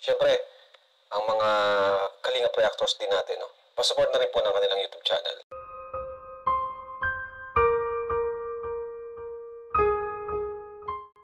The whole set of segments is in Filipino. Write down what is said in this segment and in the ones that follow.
Siyempre, ang mga Kalingap reactors din natin, no? Pasupport na rin po ng kanilang YouTube channel.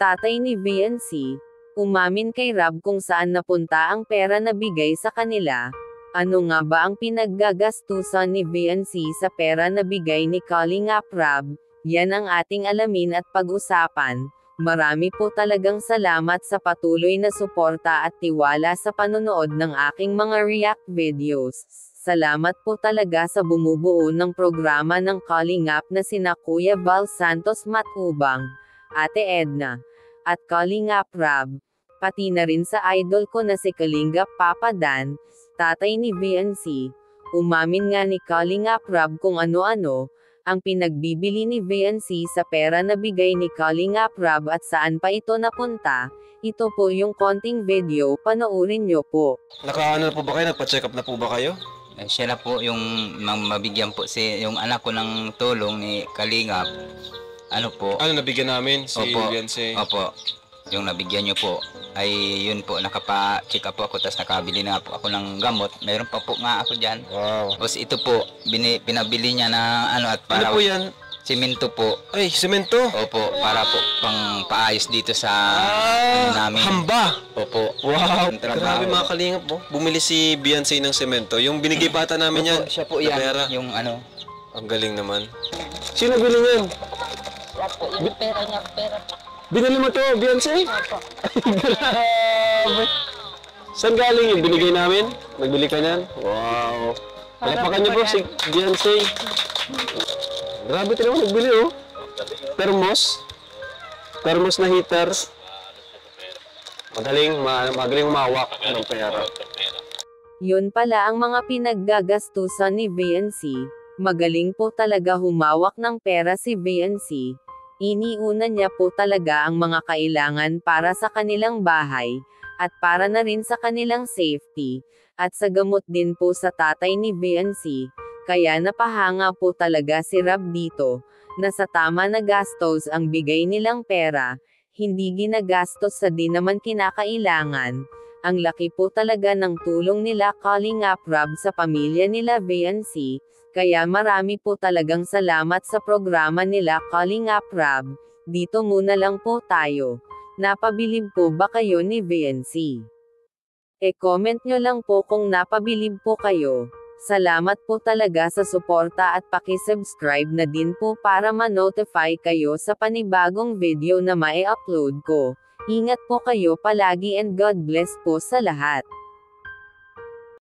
Tatay ni VNC, umamin kay Rob kung saan napunta ang pera na bigay sa kanila. Ano nga ba ang pinaggagastusan ni VNC sa pera na bigay ni Kalingap Rob? Yan ang ating alamin at pag-usapan. Marami po talagang salamat sa patuloy na suporta at tiwala sa panonood ng aking mga react videos. Salamat po talaga sa bumubuo ng programa ng Kalingap na sina Kuya Val Santos Matubang, Ate Edna, at Kalingap Rob, pati na rin sa idol ko na si Kalingap Papa Dan, tatay ni VNC. Umamin nga ni Kalingap Rob kung ano-ano, ang pinagbibili ni VNC sa pera na bigay ni Kalingap Rob at saan pa ito napunta. Ito po yung konting video, panoorin nyo po. Nakaano na po ba kayo? Nagpa-check up na po ba kayo? Siya na po yung mabigyan po yung anak ko ng tulong ni Kalingap. Ano po? Ano nabigyan namin? Si Beyonce? Opo. Yung nabigyan nyo po ay yun po, nakapa-check up po ako, tapos nakabili na po ako ng gamot. Mayroon pa po nga ako dyan. Wow. Tapos ito po, pinabili niya na ano at para... Ano po yan? Simento po. Ay, semento? Opo, para po pang paayos dito sa ano namin. Hamba! Opo. Wow! Trabaho. Grabe mga Kalingap po. Bumili si Beyonce ng semento. Yung binigay bata namin yan. Opo, siya po na yan. pera. Yung ano. Ang galing naman. Sino bili niyan? Wala po, yung pera niya, pera po. Binili mo to, Beyonce? Opo. Grabe! Saan galing yun? Binigay namin? Nagbili ka niyan? Wow! Palapakan niyo po si Beyonce. Grabe tinaman, nagbili oh. Thermos. Thermos na heater. Magaling umawak ng pera. Yun pala ang mga pinaggagastusan ni VNC. Magaling po talaga humawak ng pera si VNC. Iniuna niya po talaga ang mga kailangan para sa kanilang bahay, at para na rin sa kanilang safety, at sa gamot din po sa tatay ni VNC. Kaya napahanga po talaga si Rob dito, na sa tama na gastos ang bigay nilang pera, hindi ginagastos sa di naman kinakailangan. Ang laki po talaga ng tulong nila Kalingap Rob sa pamilya nila VNC, kaya marami po talagang salamat sa programa nila Kalingap Rob. Dito muna lang po tayo. Napabilib po ba kayo ni VNC? E-comment nyo lang po kung napabilib po kayo. Salamat po talaga sa suporta at paki-subscribe na din po para ma-notify kayo sa panibagong video na mai-upload ko. Ingat po kayo palagi and God bless po sa lahat.